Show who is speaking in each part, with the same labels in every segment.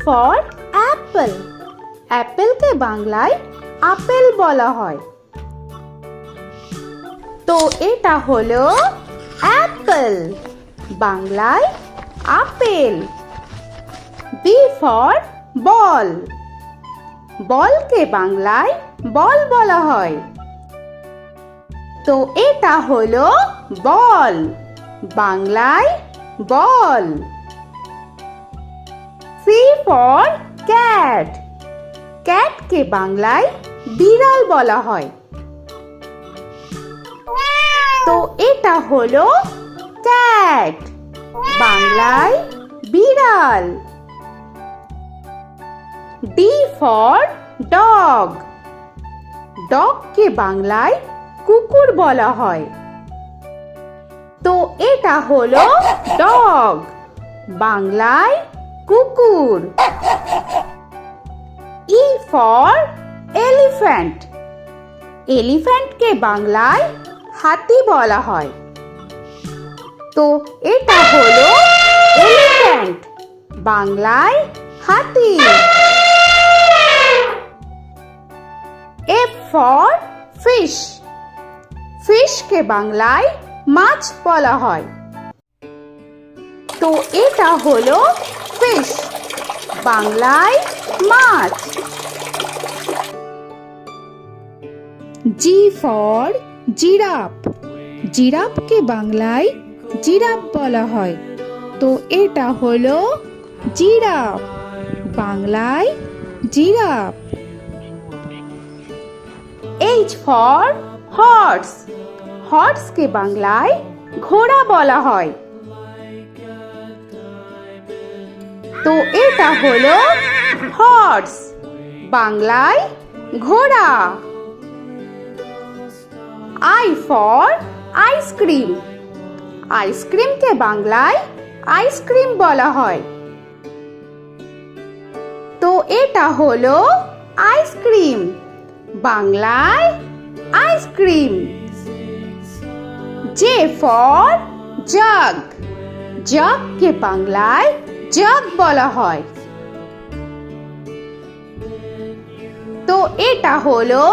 Speaker 1: For Apple. অ্যাপেলকে বাংলায় apple বলা হয়। তো এটা হলো অ্যাপল, বাংলায় আপেল। B for ball. বলকে বাংলায় বল বলা হয়। তো এটা হলো বল, বাংলায় বল। C for cat. ক্যাটকে বাংলায় বিড়াল বলা হয়। তো এটা হলো ক্যাট, বাংলায় বিড়াল। D for dog. ডগকে বাংলায় কুকুর বলা হয়। তো এটা হলো ডগ, বাংলায় কুকুর। E for elephant. এলিফ্যান্টকে বাংলায় হাতি বলা হয়। তো এটা হলো এলিফ্যান্ট, বাংলায় হাতি। F for fish. ফিশকে বাংলায় মাছ বলা হয়। তো এটা হলো ফিশ, বাংলায় মাছ। G for giraffe. জিরাফকে বাংলায় জিরাফ বলা হয়। তো এটা হলো জিরাফ, বাংলায় জিরাফ। H for horse. হর্সকে বাংলায় ঘোড়া বলা হয়। তো এটা হলো হর্স, বাংলায় ঘোড়া। I for ice cream. আইসক্রিমকে বাংলায় আইসক্রিম বলা হয়। তো এটা হলো আইসক্রিম, বাংলায় আইসক্রিম। J for jug. জাগকে বাংলায় জাগ বলা হয়। তো এটা হলো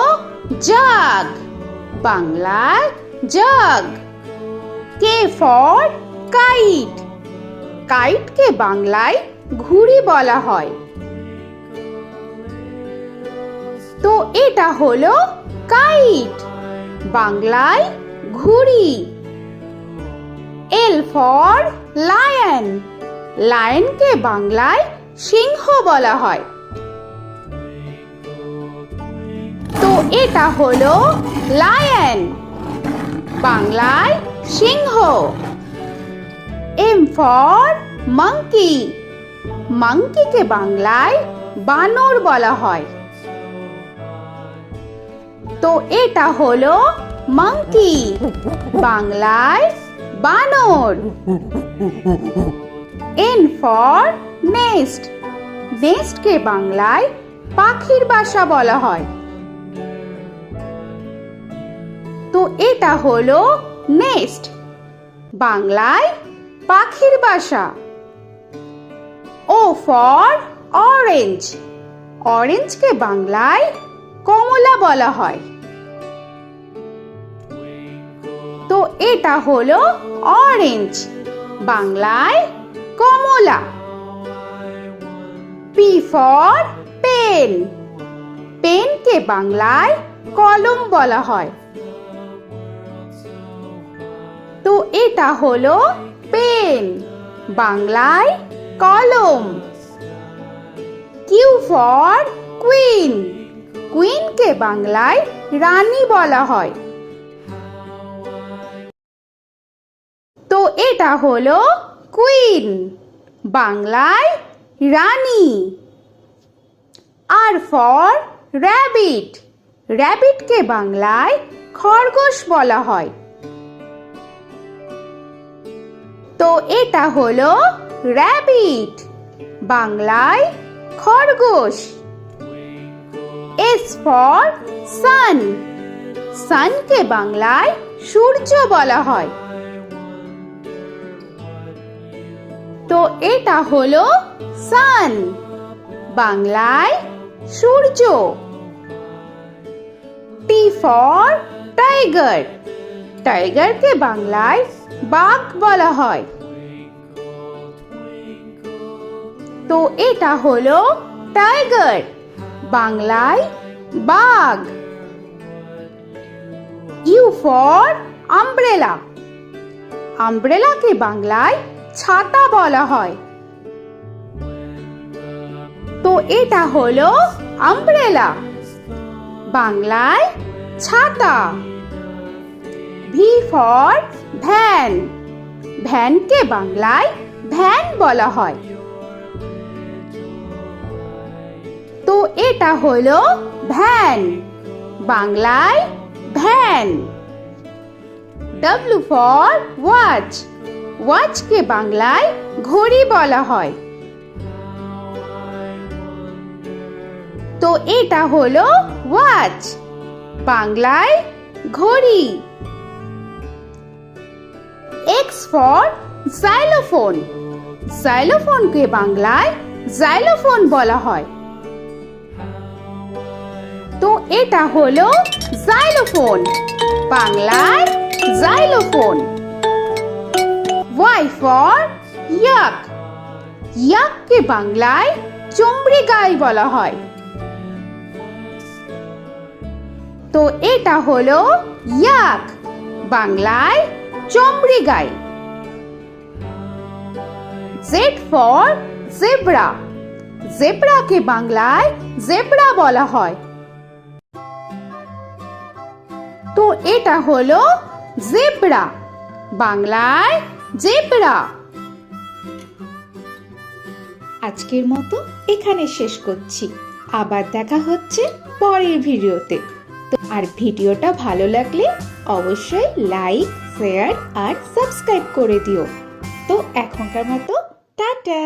Speaker 1: জাগ, বাংলায় জাগ। K for kite. কাইটকে বাংলায় ঘুড়ি বলা হয়। তো এটা হলো কাইট, বাংলায় ঘুড়ি। L for lion. লায়নকে বাংলায় সিংহ বলা হয়। তো এটা হলো লায়ন, বাংলায় সিংহ। M for monkey. মাঙ্কিকে বাংলায় বানর বলা হয়। তো এটা হলো মাঙ্কি, বাংলায় বানর। N for nest. নেস্টকে বাংলায় পাখির বাসা বলা হয়। তো এটা হলো নেস্ট, বাংলায় পাখির বাসা। O for orange. অরেঞ্জকে বাংলায় কমলা বলা হয়। তো এটা হলো অরেঞ্জ, বাংলায় কমলা। P for pen. পেনকে বাংলায় কলম বলা হয়। তো এটা হলো পেন, বাংলায় কলম। Q for queen. কুইনকে বাংলায় রানী বলা হয়। তো এটা হলো কুইন, বাংলায় রানী। আর ফর র‍্যাবিট। র‍্যাবিটকে বাংলায় খরগোশ বলা হয়। তো এটা হলো র‍্যাবিট, বাংলায় খরগোশ। S for sun. সানকে বাংলায় সূর্য বলা হয়। তো এটা হলো সান, বাংলায় সূর্য। টি ফর টাইগার, টাইগারকে বাংলায় বাঘ বলা হয়। তো এটা হলো টাইগার, বাংলায় বাঘ। ইউ ফর আমব্রেলা, আমব্রেলাকে বাংলায় ছাতা বলা হয়। তো এটা হলো আমব্রেলা, বাংলায় ছাতা। ভি ফর ভ্যান, ভ্যানকে বাংলায় ভ্যান বলা হয়। তো এটা হলো ভ্যান, বাংলায় ভ্যান। ডব্লিউ ফর ওয়াচ, ওয়াচকে বাংলায় ঘড়ি বলা হয়। তো এটা হলো ওয়াচ, বাংলায় ঘড়ি। এক্স ফর জাইলোফোন, জাইলোফোনকে বাংলায় জাইলোফোন বলা হয়। তো এটা হলো জাইলোফোন, বাংলায় জাইলোফোন। ওয়াই ফর ইয়াক, ইয়াককে বাংলায় চমড়ি গাই বলা হয়। তো এটা হলো ইয়াক, বাংলায় চমড়ি গাই। জেড ফর জেব্রা, জেব্রাকে বাংলায় জেব্রা বলা হয়। তো এটা হলো জেব্রা, বাংলায় জেব্রা। আজকের মতো এখানে শেষ করছি, আবার দেখা হচ্ছে পরের ভিডিওতে। তো আর ভিডিওটা ভালো লাগলে অবশ্যই লাইক, শেয়ার আর সাবস্ক্রাইব করে দিও। তো এখনকার মতো টাটা।